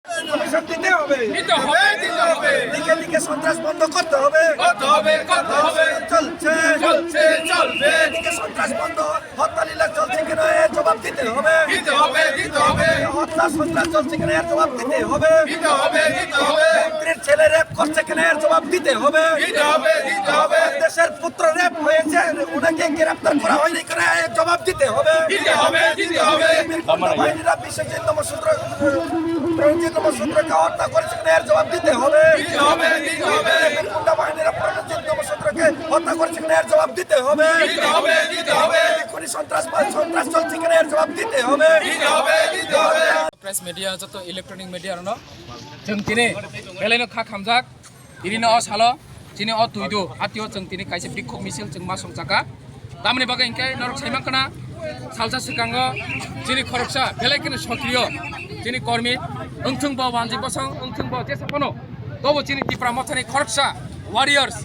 Commission দিতে হবে, দিতে হবে, দিতে হবে। দিকে দিকে সন্ত্রাস বন্ধ করতে হবে, করতে হবে, করতে হবে। চলছে চলছে, চলবে। দিকে সন্ত্রাস বন্ধ, হত্যা লীলা চলছে কিনা এর জবাব দিতে হবে, দিতে হবে, দিতে হবে। হত্যা সন্ত্রাস চলছে কিনা এর জবাব দিতে হবে, দিতে হবে, দিতে হবে। মন্ত্রীর ছেলে রেপ করছে কিনা এর জবাব দিতে হবে, দিতে হবে, দিতে হবে। দেশের পুত্র রেপ হয়েছে ওনাকে গ্রেপ্তার করা হয়নি কিনা এর জবাব দিতে হবে, দিতে হবে, দিতে হবে। বাহিনীরা বিশ্বের সূত্রকে হত্যা করেছে কিনা এর জবাব দিতে হবে, দিতে হবে, দিতে হবে। গুন্ডা বাহিনীরা সূত্রকে হত্যা করেছে কিনা এর জবাব দিতে হবে, দিতে হবে, দিতে হবে। এখনই সন্ত্রাস চলছে কিনা এর জবাব দিতে হবে, দিতে হবে, দিতে হবে। प्रेस मिडिया जो इलेक्ट्रनिक मिडिया जों दिनै बेलायनो खा खामजाक इरिनो अ सालो दिनै अ तुइदो हातियो जों दिनै खायसे बिक्षोभ मिছিল जों मा संजाका दामनि बागै इंके नरक साइमांकना सालसा सिगाङो दिनै खरकसा बेलायखिनो सक्रिय दिनै कर्मी ओंथोंबो वानजि बसं ओंथोंबो जेसाफनो तबो दिनै तिप्रा मथानि खरकसा वारियर्स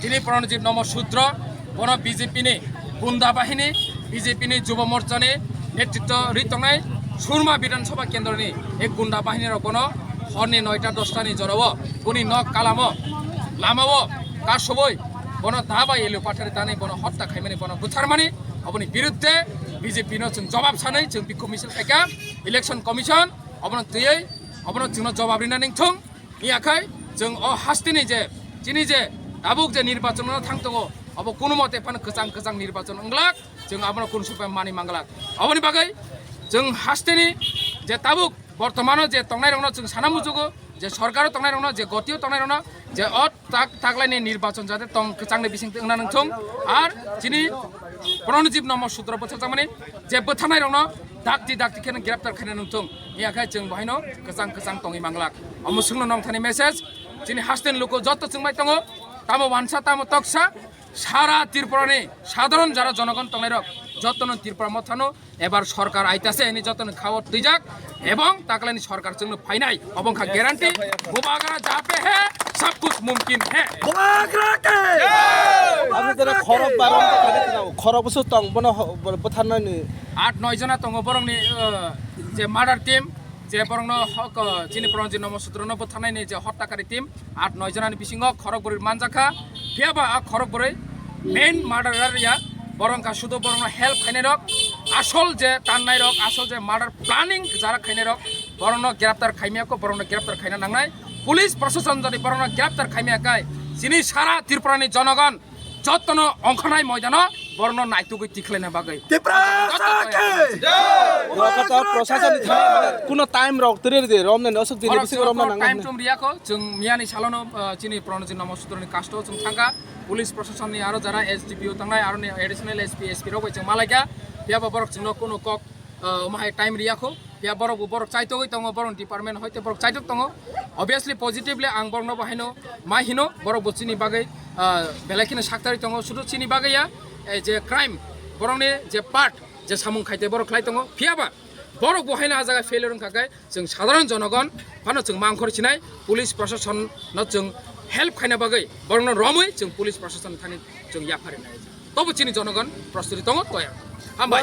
दिनै प्रणजीत नम शूद्र बन बीजेपी नि गुन्डा बाहिनी बीजेपी नि युव मोर्चानि नेतृत्व रितंनाय सुरमा विधानसभा केन्द्रनि एक गुन्डा बाहिनीर कोनो हरनि 9टा 10टानि जराव कुनि नक कालामो लामाव कासबै बन दाबा एलु पाथारि दानै बन हत्या खाइमानि बन बुथारमानि अबनि विरुद्धे बीजेपी नो जों जवाब सानै जों बिखौ मिছিল खायका इलेक्शन कमिशन अबन तुयै अबन जोंनो जवाब रिनानै थुं नि आखाय जों अ हास्तिनि जे जिनि जे दाबुक जे निर्वाचन थांतगो अब कुनु मते फान गोजां गोजां निर्वाचन अंग्लाक जों आबन कुनु सुपाय मानि मांगलाक अबनि बागै जों हास्तेनि जे ताबुक बर्तमानो जे तंनाय रंनो जों साना मुजुगो जे सरकार तंनाय रंनो जे गतियो तंनाय रंनो जे तागलायनि निर्वाचन जाते तं गोजांनि बिसिं तंना नंथुं आर जिनि प्रणजीत नम शूद्र बथाजामानि जे बोथानाय रंनो दाक्ति खेन ग्रेप्तार खायना नंथुं नि आखाय जों बहायनो गोजां गोजां तंगि मांगलाक अमुसुंनो नमथानि मेसेज जिनि हास्तेन लोको जत्त जोंबाय दङ तामो वानसा तामो तक्सा सारा त्रिपुरानि साधारण যারা জনগণ তংনাই রক যতন ত্রিপুরা মথানো এবার সরকার আইতাছে এনি যতন খাওয়ার দিজাক এবং তাকলানি সরকার जोंनो फाइनाय अबंखा ग्यारंटी गोबागरा जापे है सब कुछ मुमकिन है আপনি যারা খরব বারণ খরবসো তং বন বথানানি 8-9 जना दङ बरंनि जे मार्डार टीम जे बरंनो हक जिनि प्रणजीत नम सूत्रनो बथानायनि जे हत्याकारी टीम 8-9 जनानि बिसिङाव खरगबुरि मानजाखा फेबा खरगबुरि मेन मार्डारार या बरंका शुद्ध बरंनो हेल्प खाइनाय रक आसल जे ताननाय रक आसल जे मार्डार प्लानिंग जारा खाइनाय रक बरंनो ग्रेप्तार खाइमियाको बरंनो ग्रेप्तार खाइना नांनाय पुलिस प्रशासन जदि बरंनो ग्रेप्तार खाइमियाकाय जिनि सारा त्रिपुरानि जनगण जतनो अंखनाय मयदान बरंनो नायतुगै तिखलायना बागै রকতা প্রশাসন কোন টাইম রক তরে দে রমনে অসুক দিনে বিসি রমনা নাঙ্গা टाइम टुम रियाखौ जों मियानि सालानो चिनि प्रणजीत नम सूत्रनि कास्टो जों थांगा पुलिस प्रशासननि आरो जारा एसडीपीओ थांनाय आरो एडिशनल एसपी रगै जों मालायगा बेयाबो बरक जोंनो कोनो कक माहाय टाइम रियाखौ बेया बरक चाइतोगै दङ बरक डिपार्टमेन्ट हयते बरक चाइतोग दङ अबियसलि पजिटिभलि आं बरनो बाहायनो माहिनो बरक बुचिनि बागै बेलाखिनो साक्तारि दङ सुदु चिनि बागैया जे क्राइम बरंनि जे पार्ट जे सामुं खाइते बरक खाइ दङ फियाबा बरक बहायना जागा फेलियर खाय जों साधारण जनगण फानो जों मांखर चिनाय पुलिस प्रशासन न जों हेल्प खाइना बागै बरंनो रमै जों पुलिस प्रशासन थानि जों याफारिनाय तबो चिनि जनगण प्रस्तुति दङ तया हामबाय